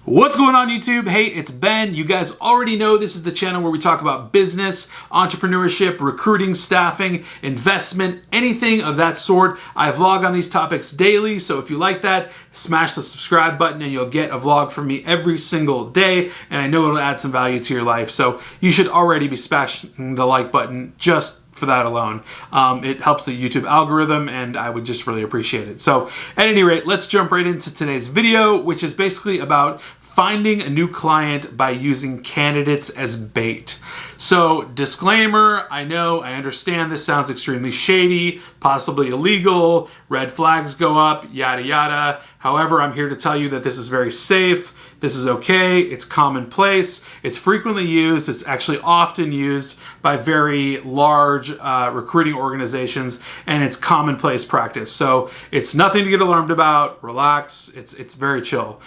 What's going on YouTube? Hey, it's Ben. You guys already know this is the channel where we talk about business, entrepreneurship, recruiting, staffing, investment, anything of that sort. I vlog on these topics daily, so if you like that, smash the subscribe button and you'll get a vlog from me every single day, and I know it'll add some value to your life, so you should already be smashing the like button just for that alone. It helps the YouTube algorithm and I would just really appreciate it. So at any rate, let's jump right into today's video, which is basically about finding a new client by using candidates as bait. So disclaimer, I understand this sounds extremely shady, possibly illegal, red flags go up, yada yada. However, I'm here to tell you that this is very safe. This is okay, it's commonplace, it's frequently used, it's actually often used by very large recruiting organizations, and it's commonplace practice. So it's nothing to get alarmed about, relax, it's very chill.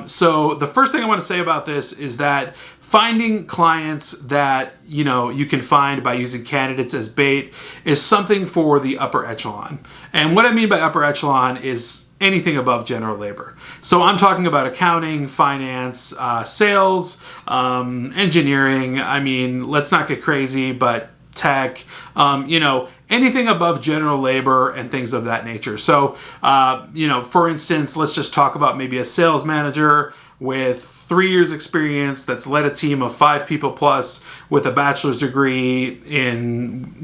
So the first thing I want to say about this is that finding clients that you can find by using candidates as bait is something for the upper echelon. And what I mean by upper echelon is anything above general labor. So I'm talking about accounting, finance, sales, engineering. I mean, let's not get crazy, but tech, anything above general labor and things of that nature. So, for instance, let's just talk about maybe a sales manager with 3 years experience that's led a team of 5 people plus with a bachelor's degree in,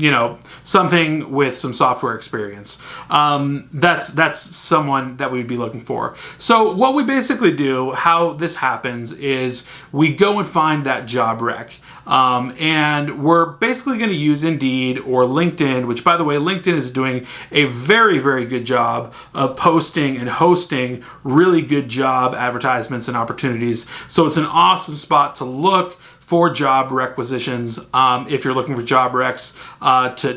something with some software experience. That's someone that we'd be looking for. So what we basically do, how this happens, is we go and find that job rec. And we're basically going to use Indeed or LinkedIn, which, by the way, LinkedIn is doing a very, very good job of posting and hosting really good job advertisements and opportunities. So it's an awesome spot to look for job requisitions. If you're looking for job recs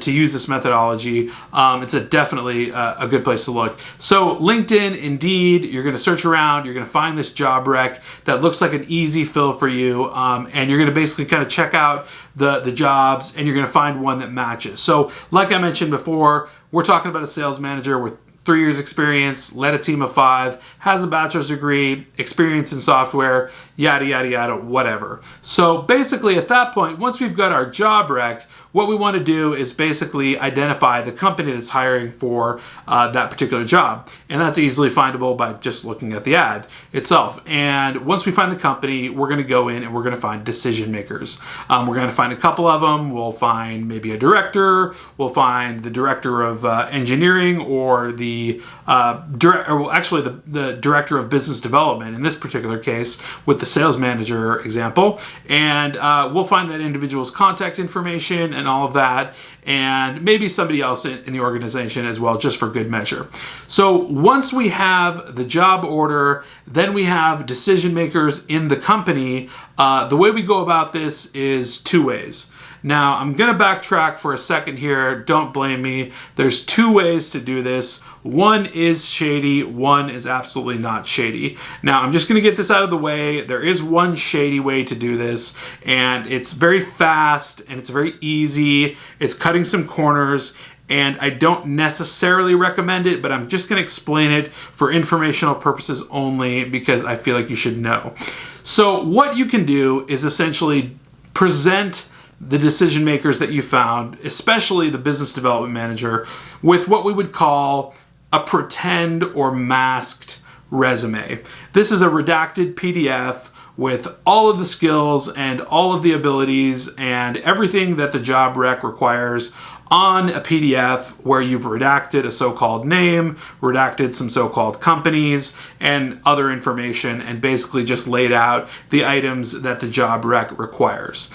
to use this methodology, it's definitely a good place to look. So LinkedIn, Indeed, you're going to search around, you're going to find this job rec that looks like an easy fill for you, and you're going to basically kind of check out the jobs, and you're going to find one that matches. So like I mentioned before, we're talking about a sales manager with 3 years experience, led a team of 5, has a bachelor's degree, experience in software, yada, yada, yada, whatever. So basically at that point, once we've got our job rec, what we want to do is basically identify the company that's hiring for that particular job. And that's easily findable by just looking at the ad itself. And once we find the company, we're going to go in and we're going to find decision makers. We're going to find a couple of them. We'll find maybe a director. We'll find the director of engineering or the director of business development in this particular case with the sales manager example, and we'll find that individual's contact information and all of that, and maybe somebody else in the organization as well, just for good measure. So once we have the job order, then we have decision makers in the company. The way we go about this is 2 ways. Now, I'm going to backtrack for a second here. Don't blame me. There's 2 ways to do this. One is shady. One is absolutely not shady. Now, I'm just going to get this out of the way. There is one shady way to do this, and it's very fast, and it's very easy. It's cutting some corners, and I don't necessarily recommend it, but I'm just going to explain it for informational purposes only because I feel like you should know. So what you can do is essentially present the decision makers that you found, especially the business development manager, with what we would call a pretend or masked resume. This is a redacted PDF with all of the skills and all of the abilities and everything that the job rec requires on a PDF where you've redacted a so-called name, redacted some so-called companies and other information, and basically just laid out the items that the job rec requires.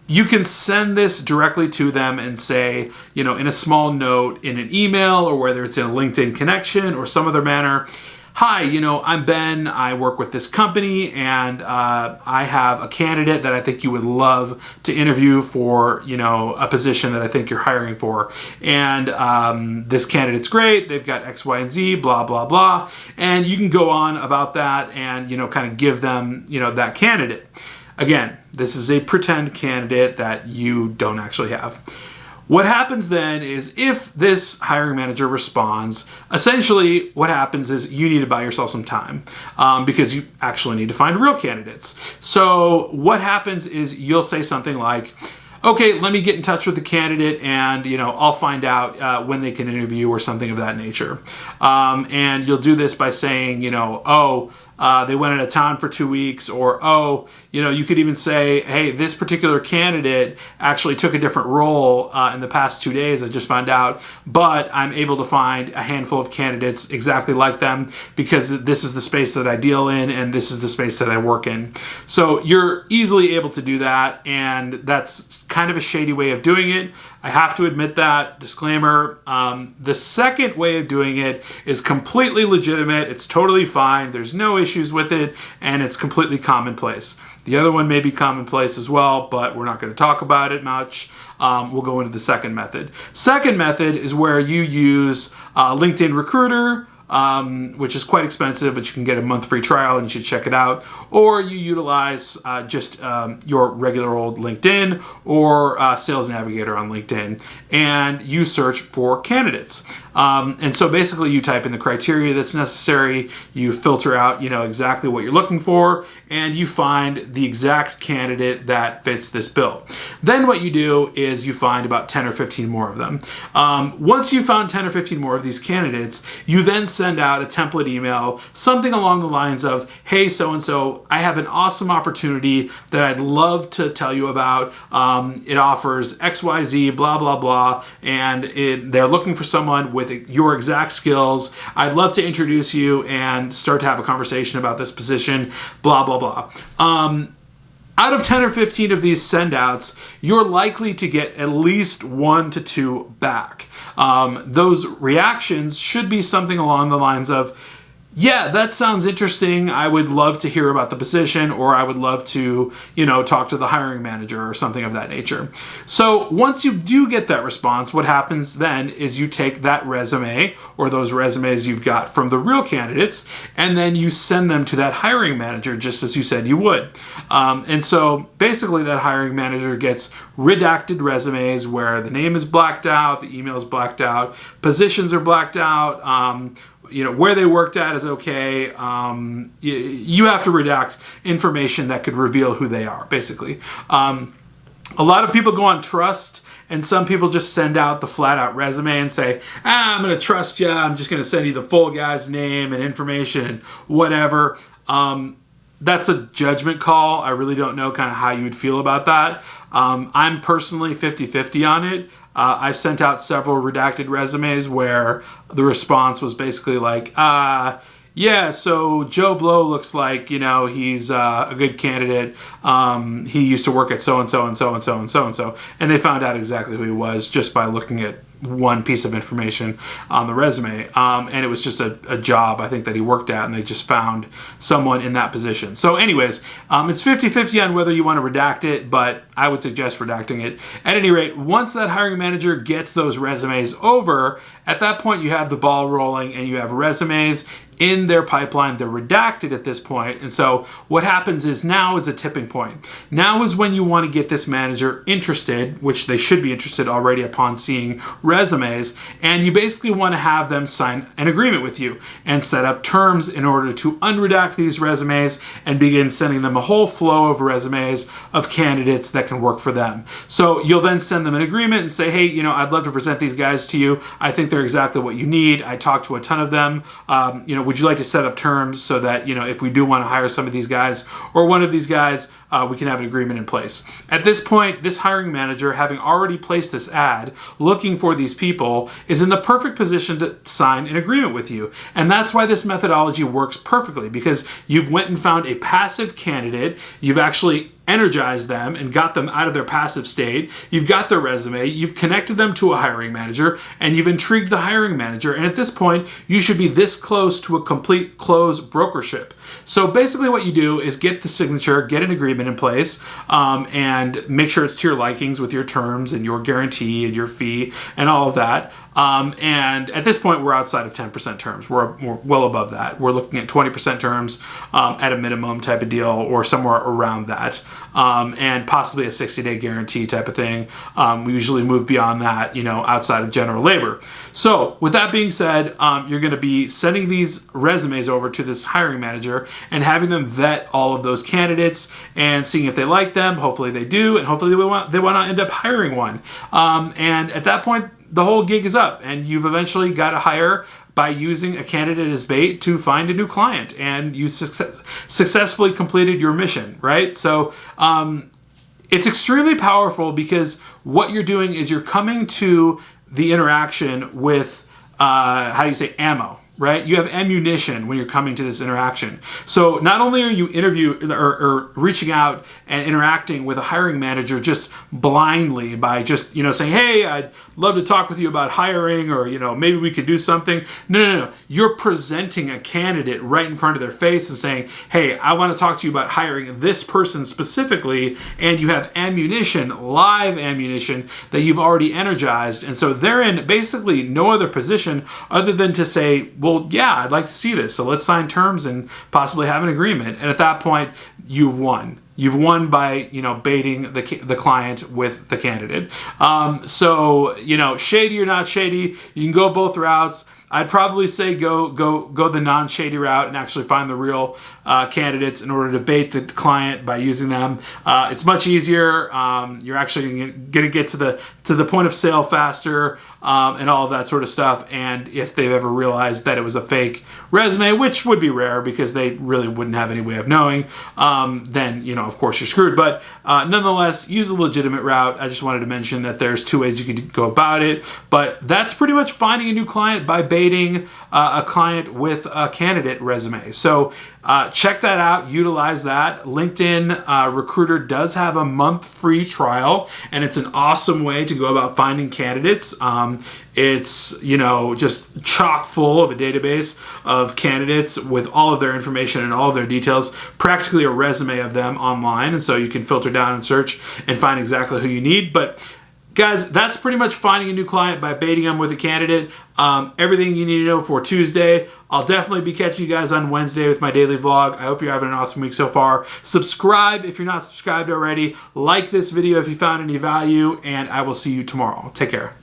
You can send this directly to them and say, in a small note in an email, or whether it's in a LinkedIn connection or some other manner, hi, I'm Ben, I work with this company, and I have a candidate that I think you would love to interview for, a position that I think you're hiring for. And this candidate's great, they've got X, Y, and Z, blah, blah, blah. And you can go on about that and, kind of give them, that candidate. Again, this is a pretend candidate that you don't actually have. What happens then is if this hiring manager responds, essentially what happens is you need to buy yourself some time because you actually need to find real candidates. So what happens is you'll say something like, okay, let me get in touch with the candidate and, I'll find out when they can interview or something of that nature. And you'll do this by saying, they went out of town for 2 weeks, or, you could even say, hey, this particular candidate actually took a different role in the past 2 days, I just found out, but I'm able to find a handful of candidates exactly like them because this is the space that I deal in and this is the space that I work in. So you're easily able to do that, and that's kind of a shady way of doing it. I have to admit that, disclaimer. The second way of doing it is completely legitimate. It's totally fine. There's no issues with it, and it's completely commonplace. The other one may be commonplace as well, but we're not going to talk about it much. We'll go into the second method. Second method is where you use LinkedIn Recruiter, which is quite expensive, but you can get a month free trial and you should check it out. Or you utilize just your regular old LinkedIn or Sales Navigator on LinkedIn, and you search for candidates. And so basically you type in the criteria that's necessary, you filter out, exactly what you're looking for, and you find the exact candidate that fits this bill. Then what you do is you find about 10 or 15 more of them. Once you found 10 or 15 more of these candidates, you then send out a template email, something along the lines of, hey, so-and-so, I have an awesome opportunity that I'd love to tell you about. It offers XYZ, blah, blah, blah, and they're looking for someone with your exact skills. I'd love to introduce you and start to have a conversation about this position, blah, blah, blah. Out of 10 or 15 of these send-outs, you're likely to get at least 1 to 2 back. Those reactions should be something along the lines of, yeah, that sounds interesting. I would love to hear about the position, or I would love to, talk to the hiring manager or something of that nature. So once you do get that response, what happens then is you take that resume or those resumes you've got from the real candidates, and then you send them to that hiring manager just as you said you would. And so basically that hiring manager gets redacted resumes where the name is blacked out, the email is blacked out, positions are blacked out, where they worked at is okay. You have to redact information that could reveal who they are, basically. A lot of people go on trust, and some people just send out the flat-out resume and say, I'm going to trust you. I'm just going to send you the full guy's name and information and whatever. That's a judgment call. I really don't know kind of how you would feel about that. I'm personally 50-50 on it. I've sent out several redacted resumes where the response was basically like, yeah, so Joe Blow looks like, he's a good candidate. He used to work at so-and-so and so-and-so and so-and-so. And they found out exactly who he was just by looking at one piece of information on the resume. And it was just a job, I think, that he worked at, and they just found someone in that position. So anyways, it's 50-50 on whether you want to redact it, but I would suggest redacting it. At any rate, once that hiring manager gets those resumes over, at that point you have the ball rolling and you have resumes in their pipeline. They're redacted at this point. And so what happens is now is a tipping point. Now is when you want to get this manager interested, which they should be interested already upon seeing resumes, and you basically want to have them sign an agreement with you and set up terms in order to unredact these resumes and begin sending them a whole flow of resumes of candidates that can work for them. So you'll then send them an agreement and say, hey, I'd love to present these guys to you. I think they're exactly what you need. I talked to a ton of them. Would you like to set up terms so that, if we do want to hire some of these guys or one of these guys, we can have an agreement in place. At this point, this hiring manager, having already placed this ad looking for these people, is in the perfect position to sign an agreement with you. And that's why this methodology works perfectly, because you've went and found a passive candidate. You've actually energized them and got them out of their passive state. You've got their resume, you've connected them to a hiring manager, and you've intrigued the hiring manager. And at this point, you should be this close to a complete close brokership. So basically what you do is get the signature, get an agreement in place, and make sure it's to your likings with your terms and your guarantee and your fee and all of that. And at this point, we're outside of 10% terms. We're well above that. We're looking at 20% terms at a minimum type of deal, or somewhere around that, and possibly a 60-day guarantee type of thing. We usually move beyond that, outside of general labor. So with that being said, you're going to be sending these resumes over to this hiring manager and having them vet all of those candidates and seeing if they like them. Hopefully they do, and hopefully they want to end up hiring one. And at that point, the whole gig is up, and you've eventually got to hire by using a candidate as bait to find a new client, and you successfully completed your mission, right? So it's extremely powerful, because what you're doing is you're coming to the interaction with, ammo. Right? You have ammunition when you're coming to this interaction. So not only are you or reaching out and interacting with a hiring manager just blindly by just, saying, hey, I'd love to talk with you about hiring, or, maybe we could do something. No. You're presenting a candidate right in front of their face and saying, hey, I want to talk to you about hiring this person specifically. And you have ammunition, live ammunition, that you've already energized. And so they're in basically no other position other than to say, well, yeah, I'd like to see this. So let's sign terms and possibly have an agreement. And at that point, you've won. You've won by, baiting the client with the candidate. So, shady or not shady, you can go both routes. I'd probably say go the non-shady route and actually find the real candidates in order to bait the client by using them. It's much easier. You're actually going to get to the point of sale faster, and all of that sort of stuff. And if they've ever realized that it was a fake resume, which would be rare because they really wouldn't have any way of knowing, then of course you're screwed. But nonetheless, use a legitimate route. I just wanted to mention that there's two ways you could go about it. But that's pretty much finding a new client by baiting a client with a candidate resume. So check that out, utilize that. LinkedIn Recruiter does have a month free trial, and it's an awesome way to go about finding candidates. It's, just chock full of a database of candidates with all of their information and all of their details, practically a resume of them online. And so you can filter down and search and find exactly who you need. But guys, that's pretty much finding a new client by baiting them with a candidate. Everything you need to know for Tuesday. I'll definitely be catching you guys on Wednesday with my daily vlog. I hope you're having an awesome week so far. Subscribe if you're not subscribed already. Like this video if you found any value, and I will see you tomorrow. Take care.